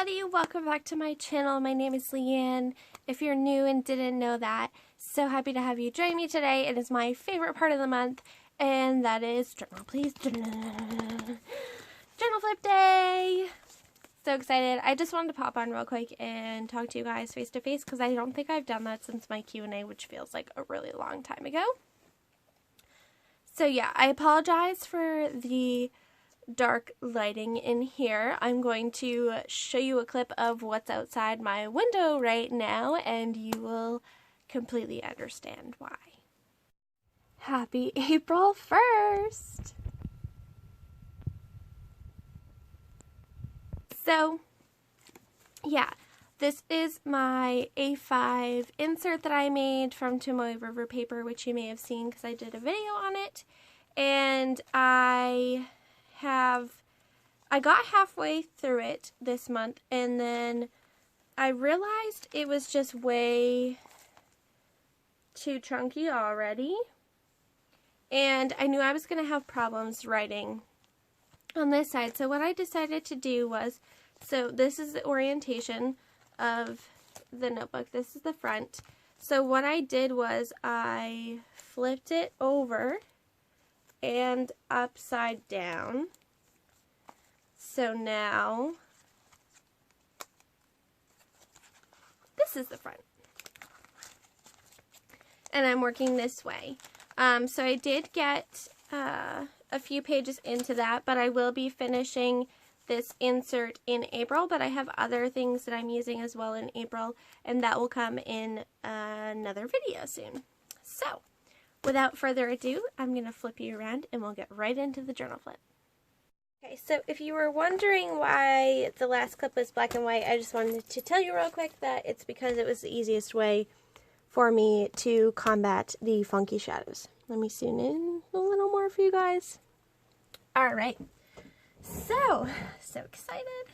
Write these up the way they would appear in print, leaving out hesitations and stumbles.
everybody, welcome back to my channel. My name is Leanne. If you're new and didn't know that, so happy to have you join me today. It is my favorite part of the month, and that is journal, please. Journal flip day. So excited. I just wanted to pop on real quick and talk to you guys face to face because I don't think I've done that since my Q&A, which feels like a really long time ago. So yeah, I apologize for the dark lighting in here. I'm going to show you a clip of what's outside my window right now, and you will completely understand why. Happy April 1st! So, yeah, this is my A5 insert that I made from Tomoe River paper, which you may have seen because I did a video on it, and I got halfway through it this month, and then I realized it was just way too chunky already, and I knew I was going to have problems writing on this side. So what I decided to do was, so this is the orientation of the notebook. This is the front. So what I did was I flipped it over and upside down. So now, this is the front. And I'm working this way. So I did get a few pages into that, but I will be finishing this insert in April, but I have other things that I'm using as well in April, and that will come in another video soon. So, without further ado, I'm going to flip you around and we'll get right into the journal flip. Okay, so if you were wondering why the last clip was black and white, I just wanted to tell you real quick that it's because it was the easiest way for me to combat the funky shadows. Let me zoom in a little more for you guys. Alright, so excited.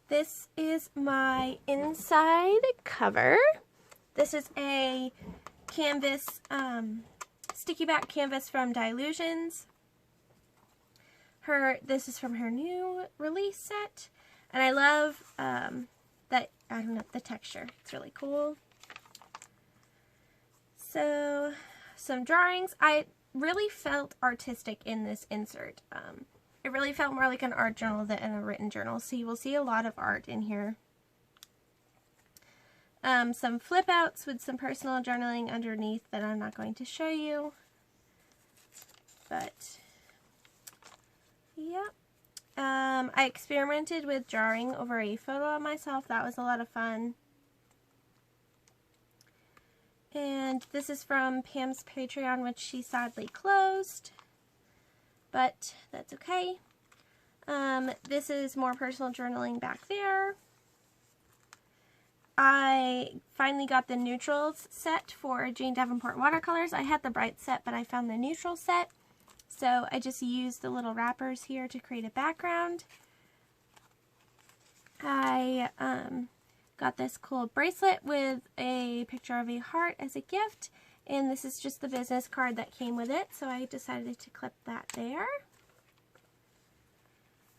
This is my inside cover. This is a canvas, sticky back canvas from Dilutions. This is from her new release set, and I love that, I don't know, the texture. It's really cool. So, some drawings. I really felt artistic in this insert. It really felt more like an art journal than a written journal, so you will see a lot of art in here. Some flip outs with some personal journaling underneath that I'm not going to show you, but yeah. I experimented with drawing over a photo of myself. That was a lot of fun. And this is from Pam's Patreon, which she sadly closed, but that's okay. This is more personal journaling back there. I finally got the neutrals set for Jane Davenport watercolors. I had the bright set, but I found the neutral set. So I just used the little wrappers here to create a background. I got this cool bracelet with a picture of a heart as a gift, and this is just the business card that came with it, so I decided to clip that there.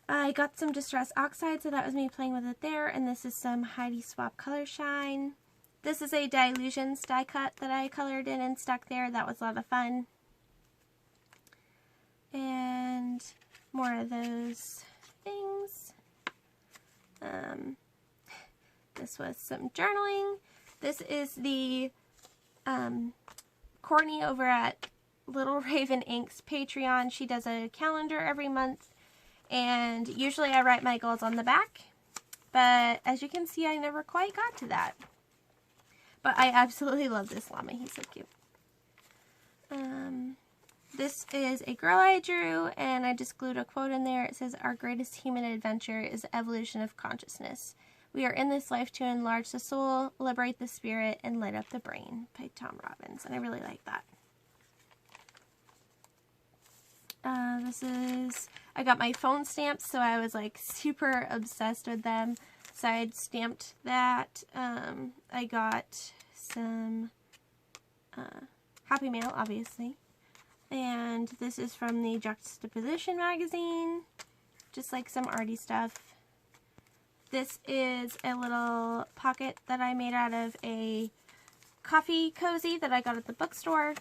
I got some Distress Oxide, so that was me playing with it there, and this is some Heidi Swap Color Shine. This is a Dilutions die cut that I colored in and stuck there. That was a lot of fun. And more of those things. This was some journaling. This is the Courtney over at Little Raven Ink's Patreon. She does a calendar every month, and usually I write my goals on the back, but as you can see, I never quite got to that. But I absolutely love this llama. He's so cute. This is a girl I drew, and I just glued a quote in there. It says, "Our greatest human adventure is the evolution of consciousness. We are in this life to enlarge the soul, liberate the spirit, and light up the brain," by Tom Robbins, and I really like that. I got my phone stamps, so I was like super obsessed with them. So I stamped that. I got some Happy Mail, obviously. And this is from the Juxtaposition magazine. Just like some arty stuff. This is a little pocket that I made out of a coffee cozy that I got at the bookstore.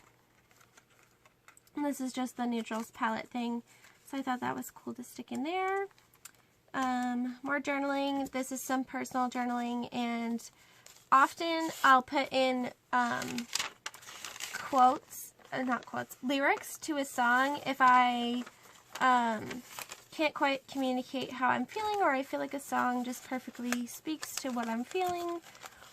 And this is just the neutrals palette thing, so I thought that was cool to stick in there. More journaling. This is some personal journaling, and often I'll put in lyrics to a song if I can't quite communicate how I'm feeling, or I feel like a song just perfectly speaks to what I'm feeling,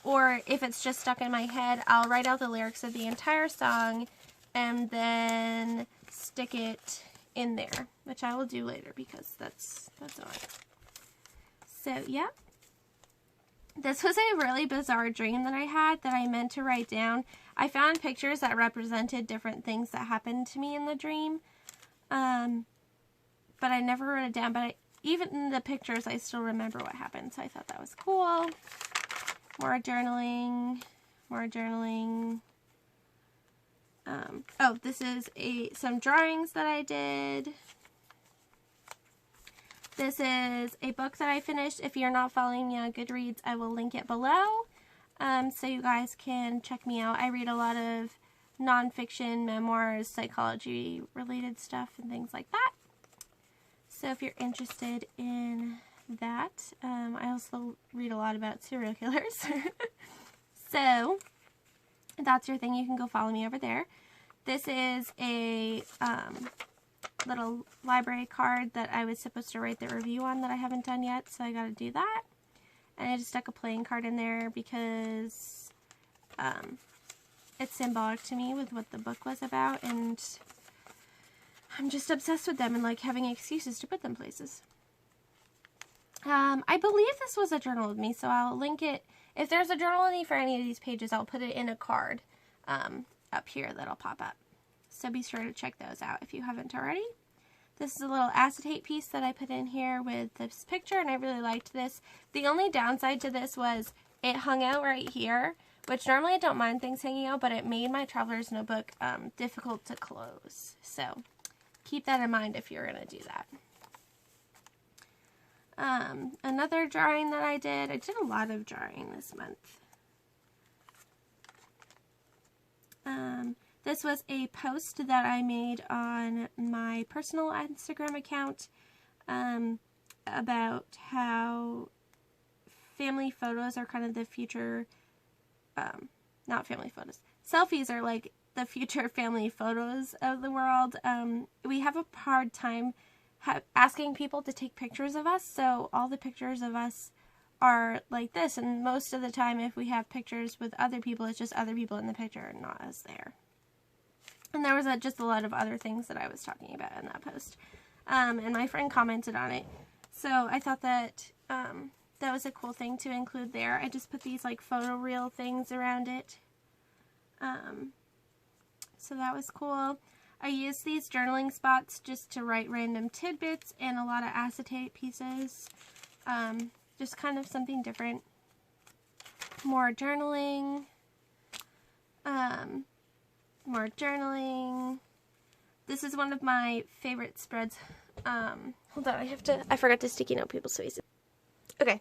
or if it's just stuck in my head, I'll write out the lyrics of the entire song and then stick it in there, which I will do later because that's on. So yeah, this was a really bizarre dream that I had that I meant to write down. I found pictures that represented different things that happened to me in the dream, but I never wrote it down. But even in the pictures, I still remember what happened, so I thought that was cool. More journaling, more journaling. Oh, this is some drawings that I did. This is a book that I finished. If you're not following me on Goodreads, I will link it below, so you guys can check me out. I read a lot of nonfiction, memoirs, psychology-related stuff, and things like that. So if you're interested in that, I also read a lot about serial killers. So if that's your thing, you can go follow me over there. This is a little library card that I was supposed to write the review on that I haven't done yet, so I gotta do that. And I just stuck a playing card in there because it's symbolic to me with what the book was about, and I'm just obsessed with them and like having excuses to put them places. I believe this was a journal with me, so I'll link it. If there's a journal with me for any of these pages, I'll put it in a card up here that'll pop up. So be sure to check those out if you haven't already. This is a little acetate piece that I put in here with this picture, and I really liked this. The only downside to this was it hung out right here, which normally I don't mind things hanging out, but it made my traveler's notebook difficult to close. So keep that in mind if you're going to do that. Another drawing that I did a lot of drawing this month. This was a post that I made on my personal Instagram account about how family photos are kind of the future, not family photos, selfies are like the future family photos of the world. We have a hard time asking people to take pictures of us, so all the pictures of us are like this, and most of the time if we have pictures with other people, it's just other people in the picture, not us there. And there was just a lot of other things that I was talking about in that post, and my friend commented on it, so I thought that that was a cool thing to include there. I just put these like photo reel things around it, so that was cool. I used these journaling spots just to write random tidbits and a lot of acetate pieces, just kind of something different. More journaling, more journaling. This is one of my favorite spreads. Hold on, I forgot to sticky note people's faces. Okay,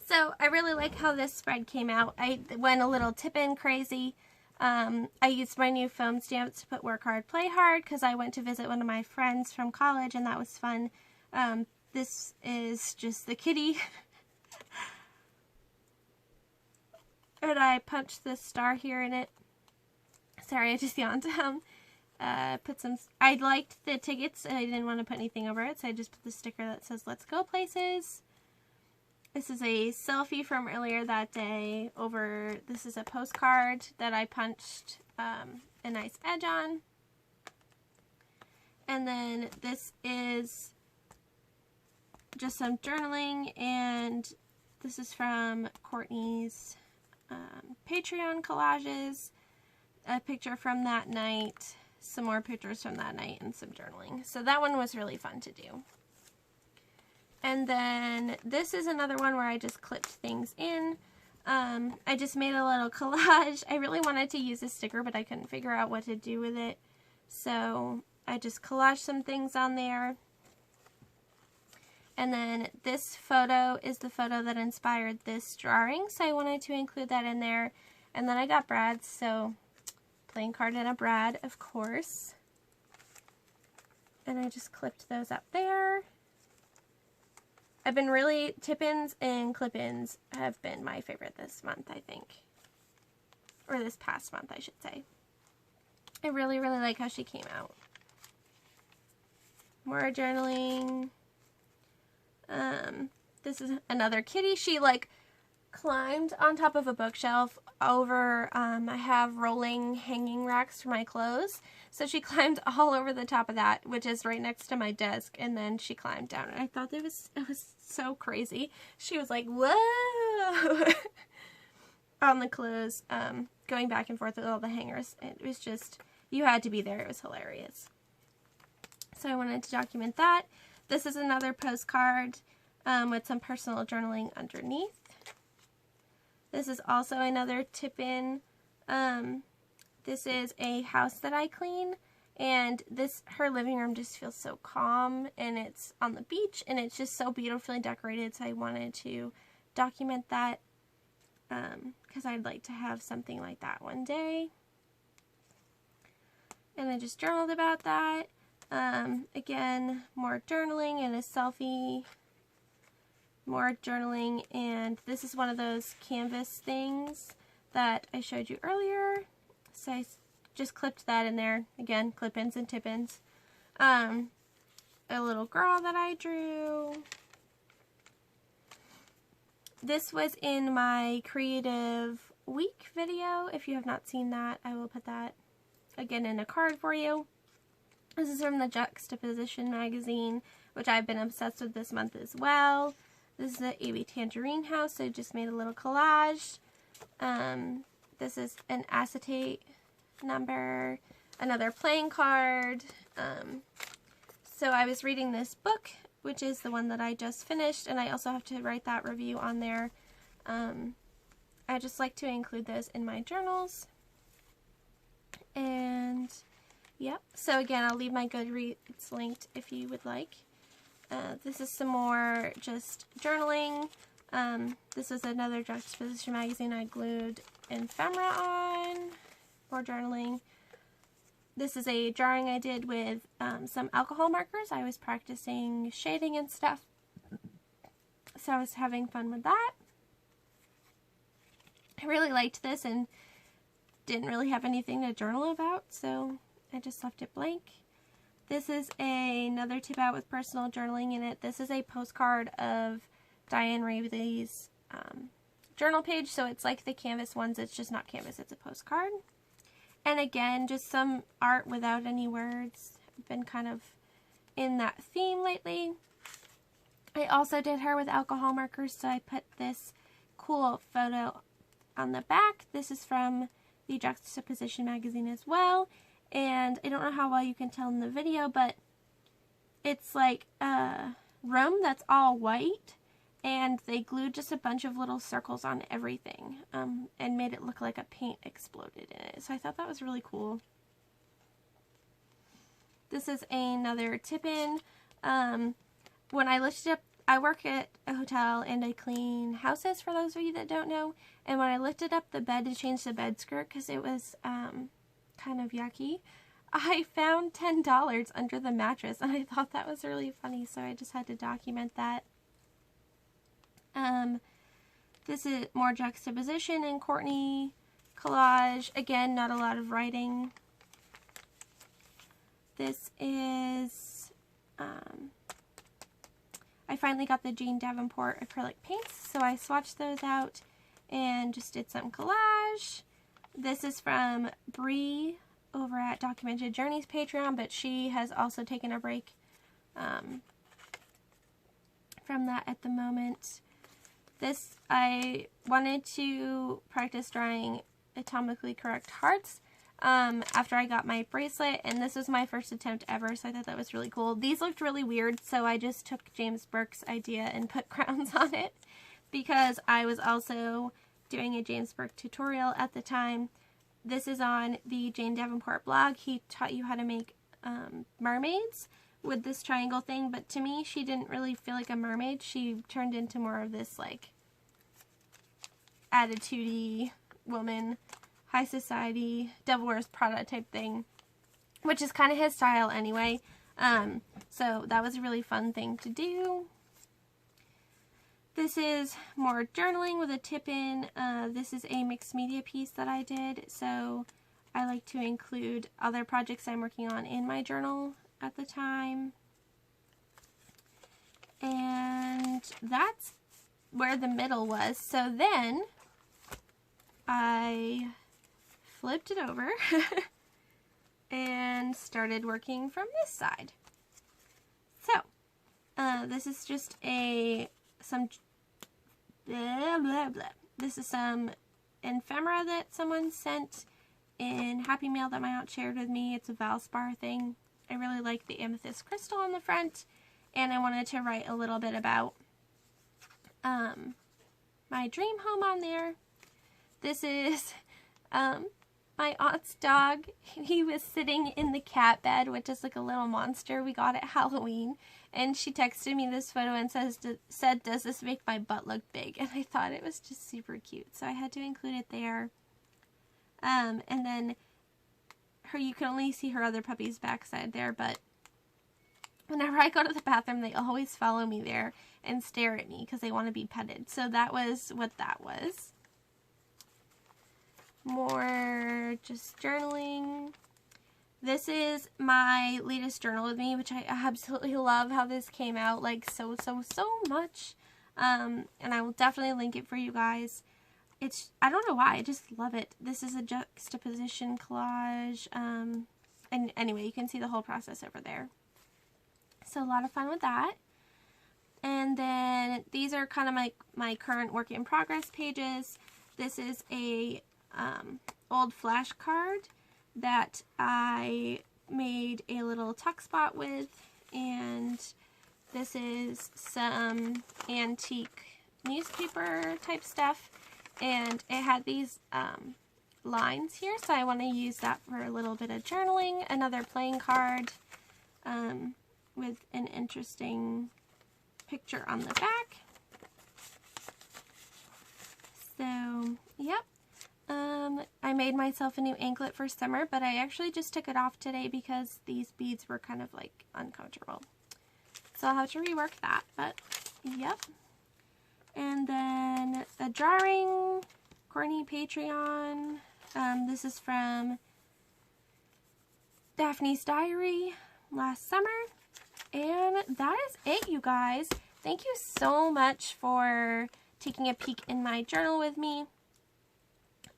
so I really like how this spread came out. I went a little tip-in crazy. I used my new foam stamps to put work hard, play hard, because I went to visit one of my friends from college, and that was fun. This is just the kitty. And I punched this star here in it. Sorry, I just yawned. I liked the tickets, and I didn't want to put anything over it, so I just put the sticker that says, "Let's go places." This is a selfie from earlier that day this is a postcard that I punched a nice edge on. And then this is just some journaling, and this is from Courtney's Patreon collages. A picture from that night, some more pictures from that night, and some journaling. So that one was really fun to do. And then this is another one where I just clipped things in. I just made a little collage. I really wanted to use a sticker, but I couldn't figure out what to do with it. So I just collaged some things on there. And then this photo is the photo that inspired this drawing, so I wanted to include that in there. And then I got Brad's, so playing card and a Brad, of course. And I just clipped those up there. I've been really, tip-ins and clip-ins have been my favorite this month, I think. Or this past month, I should say. I really, really like how she came out. More journaling. This is another kitty. She like climbed on top of a bookshelf over, I have rolling hanging racks for my clothes. So she climbed all over the top of that, which is right next to my desk, and then she climbed down. And I thought it was so crazy. She was like, whoa! On the clothes, going back and forth with all the hangers. It was just, you had to be there. It was hilarious. So I wanted to document that. This is another postcard with some personal journaling underneath. This is also another tip-in. This is a house that I clean, and her living room just feels so calm, and it's on the beach, and it's just so beautifully decorated, so I wanted to document that because I'd like to have something like that one day. And I just journaled about that. Again, more journaling and a selfie. More journaling, and this is one of those canvas things that I showed you earlier. So I just clipped that in there. Again, clip-ins and tip-ins. A little girl that I drew. This was in my Creative Week video. If you have not seen that, I will put that again in a card for you. This is from the Juxtaposition magazine, which I've been obsessed with this month as well. This is the AB Tangerine House, so I just made a little collage. This is an acetate number, another playing card. So I was reading this book, which is the one that I just finished, and I also have to write that review on there. I just like to include those in my journals. And, yep. So again, I'll leave my Goodreads linked if you would like. This is some more just journaling. This is another Juxtaposition magazine I glued ephemera on. More journaling. This is a drawing I did with some alcohol markers. I was practicing shading and stuff, so I was having fun with that. I really liked this and didn't really have anything to journal about, so I just left it blank. This is another tip out with personal journaling in it. This is a postcard of Diane Ravely's journal page, so it's like the canvas ones. It's just not canvas, it's a postcard. And again, just some art without any words. I've been kind of in that theme lately. I also did her with alcohol markers, so I put this cool photo on the back. This is from the Juxtaposition magazine as well. And I don't know how well you can tell in the video, but it's like a room that's all white, and they glued just a bunch of little circles on everything, and made it look like a paint exploded in it. So I thought that was really cool. This is another tip-in. When I looked it up, I work at a hotel and I clean houses, for those of you that don't know, and when I lifted up the bed to change the bed skirt, because it was kind of yucky, I found $10 under the mattress, and I thought that was really funny, so I just had to document that. This is more Juxtaposition and Courtney collage. Again, not a lot of writing. This is, I finally got the Jane Davenport acrylic paints, so I swatched those out and just did some collage. This is from Bree over at Documented Journeys Patreon, but she has also taken a break from that at the moment. This, I wanted to practice drawing atomically correct hearts after I got my bracelet, and this was my first attempt ever, so I thought that was really cool. These looked really weird, so I just took James Burke's idea and put crowns on it, because I was also doing a James Burke tutorial at the time. This is on the Jane Davenport blog. He taught you how to make mermaids with this triangle thing, but to me, she didn't really feel like a mermaid. She turned into more of this, like, attitude-y woman, high society, Devil Wears Prada type thing, which is kind of his style anyway. So that was a really fun thing to do. This is more journaling with a tip-in. This is a mixed media piece that I did, so I like to include other projects I'm working on in my journal at the time. And that's where the middle was. So then I flipped it over and started working from this side. So this is just some blah blah blah. This is some ephemera that someone sent in Happy Mail that my aunt shared with me. It's a Valspar thing. I really like the amethyst crystal on the front, and I wanted to write a little bit about my dream home on there. This is my aunt's dog. He was sitting in the cat bed, which is like a little monster we got at Halloween, and she texted me this photo and said, "Does this make my butt look big?" And I thought it was just super cute, so I had to include it there. And then you can only see her other puppy's backside there, but whenever I go to the bathroom, they always follow me there and stare at me because they want to be petted. So that was what that was. More just journaling. This is my latest journal with me, which I absolutely love how this came out, like so much. And I will definitely link it for you guys. I don't know why, I just love it. This is a juxtaposition collage. And anyway, you can see the whole process over there. So a lot of fun with that. And then these are kind of my current work in progress pages. This is a old flashcard that I made a little tuck spot with, and this is some antique newspaper type stuff, and it had these lines here, so I want to use that for a little bit of journaling. Another playing card with an interesting picture on the back. So, yep. I made myself a new anklet for summer, but I actually just took it off today because these beads were kind of like uncomfortable. So I'll have to rework that, but yep. And then a drawing, Courtney Patreon. This is from Daphne's Diary last summer. And that is it, you guys. Thank you so much for taking a peek in my journal with me.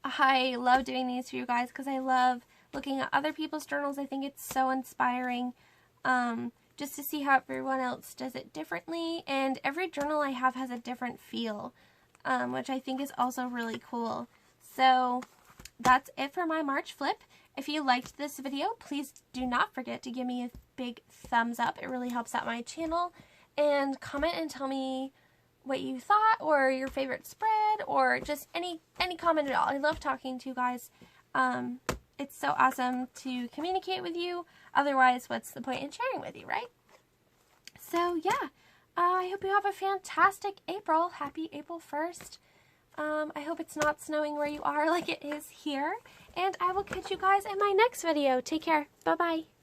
I love doing these for you guys because I love looking at other people's journals. I think it's so inspiring just to see how everyone else does it differently. And every journal I have has a different feel, which I think is also really cool. So that's it for my March flip. If you liked this video, please do not forget to give me a big thumbs up. It really helps out my channel. And comment and tell me what you thought, or your favorite spread, or just any comment at all. I love talking to you guys. It's so awesome to communicate with you. Otherwise, what's the point in sharing with you, right? So yeah, I hope you have a fantastic April. Happy April 1st. I hope it's not snowing where you are like it is here. And I will catch you guys in my next video. Take care. Bye-bye.